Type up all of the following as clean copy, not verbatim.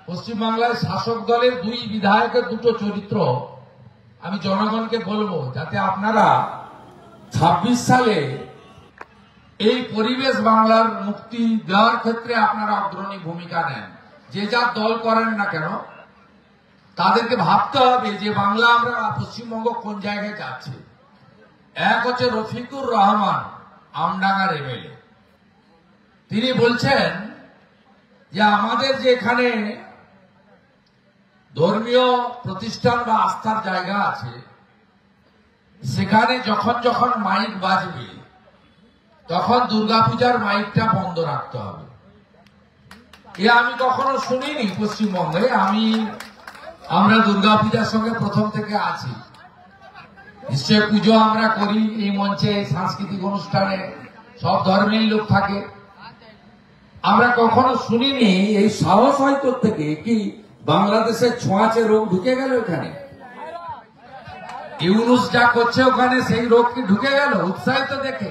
পশ্চিমবাংলায় শাসক দলের দুই বিধায়কের দুটো চরিত্র আমি জনগণকে বলবো, যাতে আপনারা 26 সালে এই পরিবেশ বাংলার মুক্তি দেওয়ার ক্ষেত্রে আপনারা অগ্রণী ভূমিকা নেন। যে যা দল করেন না কেন, তাদেরকে ভাবতে হবে যে বাংলা আমরা পশ্চিমবঙ্গ কোন জায়গায় যাচ্ছে। এক হচ্ছে রফিকুর রহমান, আমডাঙ্গার এমএলএ। তিনি বলছেন যে আমাদের যে এখানে ধর্মীয় প্রতিষ্ঠান বা আস্থার জায়গা আছে, সেখানে যখন যখন মাইক বাজবে তখন দুর্গাপূজার মাইকটা বন্ধ রাখতে হবে। এ আমি কখনো শুনিনি পশ্চিমবঙ্গে। আমরা দুর্গাপূজার সঙ্গে প্রথম থেকে আছি। নিশ্চয় পুজো আমরা করি, এই মঞ্চে সাংস্কৃতিক অনুষ্ঠানে সব ধর্মের লোক থাকে। আমরা কখনো শুনিনি এই সাহস হয় থেকে কি বাংলাদেশের ছোঁয়াচে রোগ ঢুকে গেল এখানে। ইউনুস যা করছে ওখানে সেই রোগ কি ঢুকে গেল উৎসাহিত দেখে?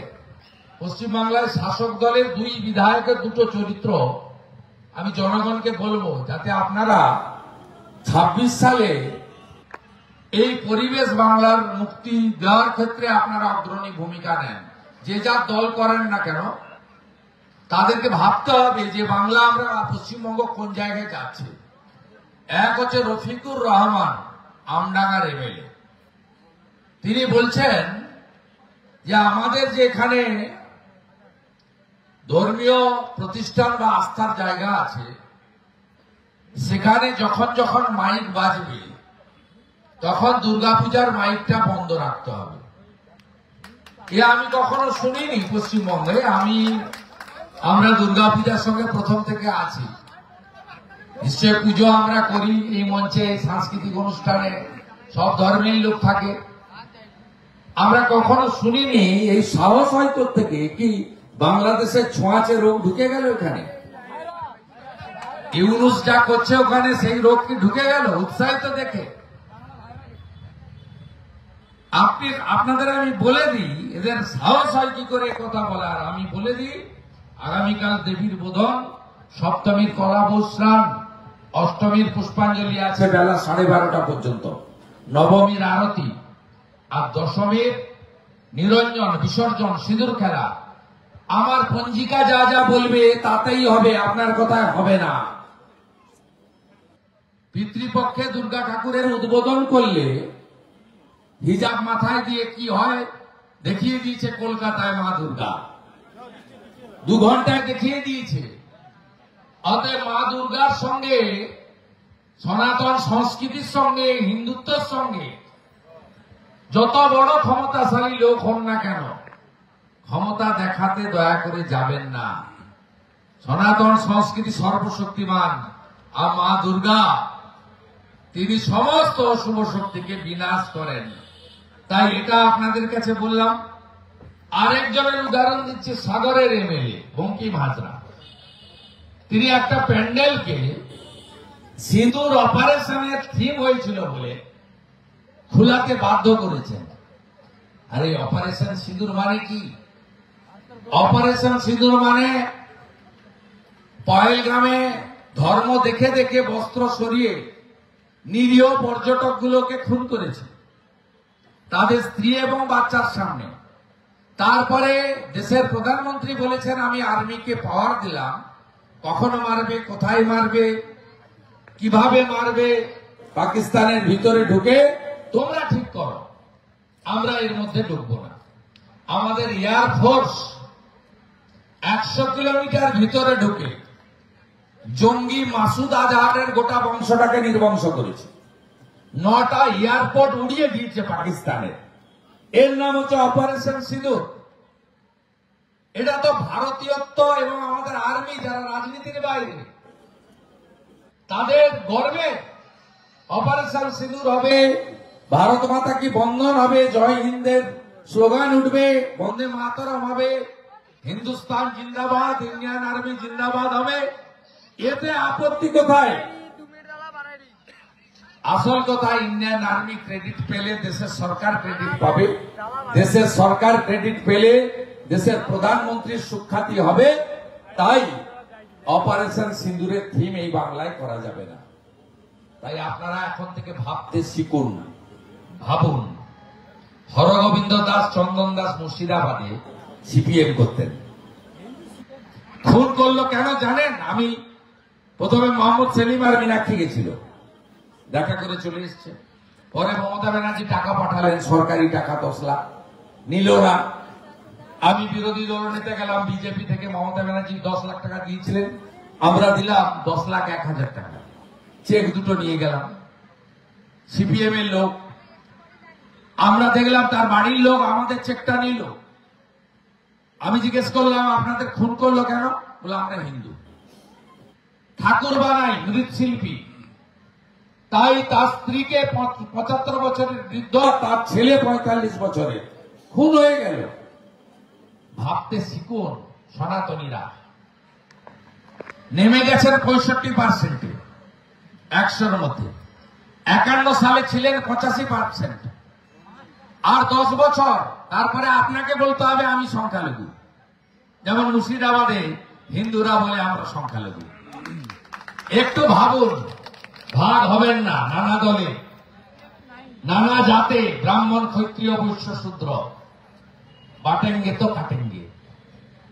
পশ্চিমবাংলায় শাসক দলের দুই বিধায়কের দুটো চরিত্র আমি জনগণকে বলবো, যাতে আপনারা 26 সালে এই পরিবেশ বাংলার মুক্তি দেওয়ার ক্ষেত্রে আপনারা অগ্রণী ভূমিকা নেন। যে যা দল করেন না কেন, তাদেরকে ভাবতে হবে যে বাংলা আমরা পশ্চিমবঙ্গ কোন জায়গায় যাচ্ছে। এক হচ্ছে রফিকুর রহমান, আমডাঙ্গার এমএলএ। তিনি বলছেন যে আমাদের যে এখানে ধর্মীয় প্রতিষ্ঠান বা আস্থার জায়গা আছে, সেখানে যখন যখন মাইক বাজবে তখন দুর্গাপূজার মাইকটা বন্ধ রাখতে হবে। এ আমি কখনো শুনিনি পশ্চিমবঙ্গে। আমরা দুর্গাপূজার সঙ্গে প্রথম থেকে আছি। নিশ্চয় পুজো আমরা করি, এই মঞ্চে সাংস্কৃতিক অনুষ্ঠানে সব ধর্মের লোক থাকে। আমরা কখনো শুনিনি এই সাহস হয় থেকে কি বাংলাদেশের ছোঁয়াচে রোগ ঢুকে গেল এখানে। ইউনুস যা করছে ওখানে সেই রোগ কি ঢুকে গেল উৎসাহিত দেখে? আপনাদের আমি বলে দিই এদের সাহস হয় কি করে কথা বলার। আমি বলে দিই, আগামীকাল দেবীর বোধন, সপ্তমীর কলাবস্নান, অষ্টমীর পুষ্পাঞ্জলি আছে বেলা 12:30 পর্যন্ত, নবমীর আরতি, আর দশমীর নিরঞ্জন, বিসর্জন, সিঁদুর খেলা। আমার পঞ্জিকা যা যা বলবে তাতেই হবে, আপনার কথায় হবে না। পিতৃপক্ষে দুর্গা ঠাকুরের উদ্বোধন করলে হিজাব মাথায় দিয়ে কি হয় দেখিয়ে দিয়েছে কলকাতায় মা দুর্গা। 2 ঘন্টায় দেখিয়ে দিয়েছে। অতএব মা দুর্গার সঙ্গে, সনাতন সংস্কৃতির সঙ্গে, হিন্দুত্বের সঙ্গে যত বড় ক্ষমতাশালী লোক হন না কেন, ক্ষমতা দেখাতে দয়া করে যাবেন না। সনাতন সংস্কৃতি সর্বশক্তিমান, আর মা দুর্গা তিনি সমস্ত অশুভ শক্তিকে বিনাশ করেন। তাই এটা আপনাদের কাছে বললাম। আরেকজনের উদাহরণ দিচ্ছে, সাগরের এমএলএ বঙ্কিম হাজরা। তিনি একটা প্যান্ডেলকে সিঁদুর অপারেশনের থিম হয়েছিল বলে খোলাতে বাধ্য করেছেন। আরে অপারেশন সিঁদুর মানে কি? অপারেশন সিঁদুর মানে পহেলগ্রামে ধর্ম দেখে দেখে বস্ত্র সরিয়ে নিরীহ পর্যটকগুলোকে খুন করেছে তাদের স্ত্রী এবং বাচ্চার সামনে। তারপরে দেশের প্রধানমন্ত্রী বলেছেন আমি আর্মিকে পাওয়ার দিলাম, কখনো মারবে, কোথায় মারবে, কিভাবে মারবে, পাকিস্তানের ভিতরে ঢুকে তোমরা ঠিক করো, আমরা এর মধ্যে ঢুকবো না। আমাদের এয়ারফোর্স 100 কিলোমিটার ভিতরে ঢুকে জঙ্গি মাসুদ আজহারের গোটা বংশটাকে নির্বংশ করেছে। 9টা এয়ারপোর্ট উড়িয়ে দিয়েছে পাকিস্তানের। এর নাম হচ্ছে অপারেশন সিঁদুর। এটা তো ভারতীয়ত্ব এবং আমাদের আর্মি যারা রাজনীতির বাইরে তাদের গর্বে অপারেশন সিঁদুর হবে, ভারত মাতা কি বন্ধন হবে, জয় হিন্দের স্লোগান উঠবে, বন্দে মাতরম হবে, হিন্দুস্তান জিন্দাবাদ, ইন্ডিয়ান আর্মি জিন্দাবাদ হবে। এতে আপত্তি কোথায়? আসল কথা, ইন্ডিয়ান আর্মি ক্রেডিট পেলে দেশের সরকার ক্রেডিট পাবে, দেশের সরকার ক্রেডিট পেলে দেশের প্রধানমন্ত্রীর সুখ্যাতি হবে। তাই অপারেশন সিন্দুরের থিম এই বাংলায় করা যাবে না। তাই আপনারা এখন থেকে ভাবতে শিখুন, ভাবুন। হরগোবিন্দ দাস, চন্দন দাস মুর্শিদাবাদে সিপিএম করতেন। খুন করলো কেন জানেন? আমি প্রথমে মোহাম্মদ সেলিম আর মীনাক্ষী গেছিল, দেখা করে চলে এসছে। পরে মমতা ব্যানার্জি টাকা পাঠালেন, সরকারি টাকা 10 লাখ নিল না। আমি বিরোধী দলনেতা গেলাম বিজেপি থেকে, মমতা ব্যানার্জি 10 লাখ টাকা দিয়েছিলেন, আমরা দিলাম 10,01,000 টাকা, চেক দুটো নিয়ে গেলাম। সিপিএম এর লোক, আমরা দেখলাম তার বাড়ির লোক আমাদের চেকটা নিল। আমি জিজ্ঞেস করলাম আপনাদের খুন করলো কেন? বলে আমরা হিন্দু। ঠাকুর বানাই, মৃৎশিল্পী, তাই তার স্ত্রীকে 75 বছরের বৃদ্ধ, তার ছেলে 45 বছরের, খুন হয়ে গেল। ভাবতে শিখুন সনাতনীরা। নেমে গেছেন 65%, 100-র মধ্যে। 51 সালে ছিলেন 85%। আর 10 বছর তারপরে আপনাকে বলতে হবে আমি সংখ্যালঘু। যেমন মুর্শিদাবাদে হিন্দুরা বলে আমরা সংখ্যালঘু। একটু ভাবুন, ভাগ হবেন না নানা দলে, নানা জাতে, ব্রাহ্মণ, ক্ষত্রিয়, বৈশ্য, শূদ্র, বাটেঙ্গে তো কাটেঙ্গে।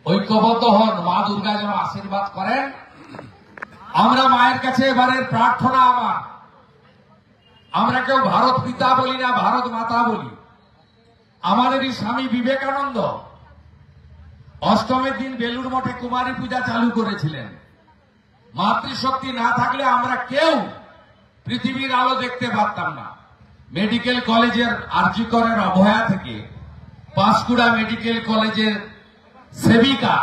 ঐক্যবদ্ধ হন, মা দুর্গা যেন আশীর্বাদ করেন। আমরা মায়ের কাছে এবারের প্রার্থনা, আমরা কেউ ভারত পিতা বলি না, ভারত মাতা বলি। আমাদেরই স্বামী বিবেকানন্দ অষ্টমীর দিন বেলুর মঠে কুমারী পূজা চালু করেছিলেন। মাতৃশক্তি না থাকলে আমরা কেউ পৃথিবীর আলো দেখতে পারতাম না। মেডিকেল কলেজের আরজিকরের অবহেলা থেকে পাঁশকুড়া মেডিকেল কলেজের সেবিকা,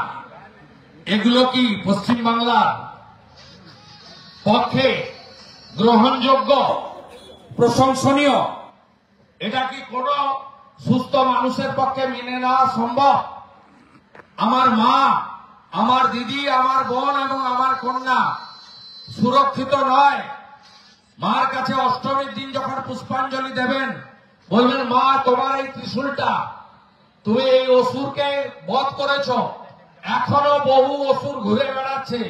এগুলো কি পশ্চিমবাংলার পক্ষে গ্রহণযোগ্য, প্রশংসনীয়? এটা কি কোন সুস্থ মানুষের পক্ষে মেনে নেওয়া সম্ভব? আমার মা, আমার দিদি, আমার বোন এবং আমার কন্যা সুরক্ষিত নয়। মার কাছে অষ্টমীর দিন যখন পুষ্পাঞ্জলি দেবেন, বলবেন মা তোমার এই ত্রিশূলটা, তুমি এই অসুরকে বধ করেছ। এখনো বহু অসুর ঘুরে বেড়াচ্ছে,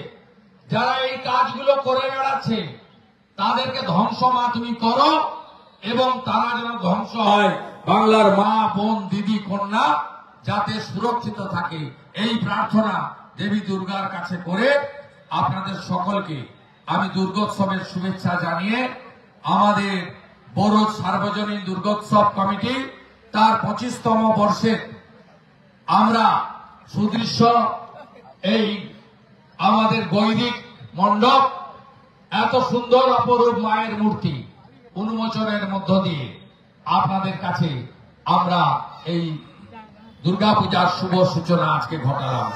যারা এই কাজগুলো করে বেড়াচ্ছে তাদেরকে ধ্বংস মা তুমি করো, এবং তারা যেন ধ্বংস হয়, বাংলার মা, বোন, দিদি, কন্যা যাতে সুরক্ষিত থাকে। এই প্রার্থনা দেবী দুর্গার কাছে করে আপনাদের সকলকে আমি দুর্গোৎসবের শুভেচ্ছা জানিয়ে, আমাদের বড় সার্বজনীন দুর্গোৎসব কমিটি তার 25তম বর্ষে আমরা সুদৃশ্য এই আমাদের বৈদিক মণ্ডপ, এত সুন্দর অপরূপ মায়ের মূর্তি উন্মোচনের মধ্য দিয়ে আপনাদের কাছে আমরা এই দুর্গাপূজার শুভ সূচনা আজকে ঘটালাম।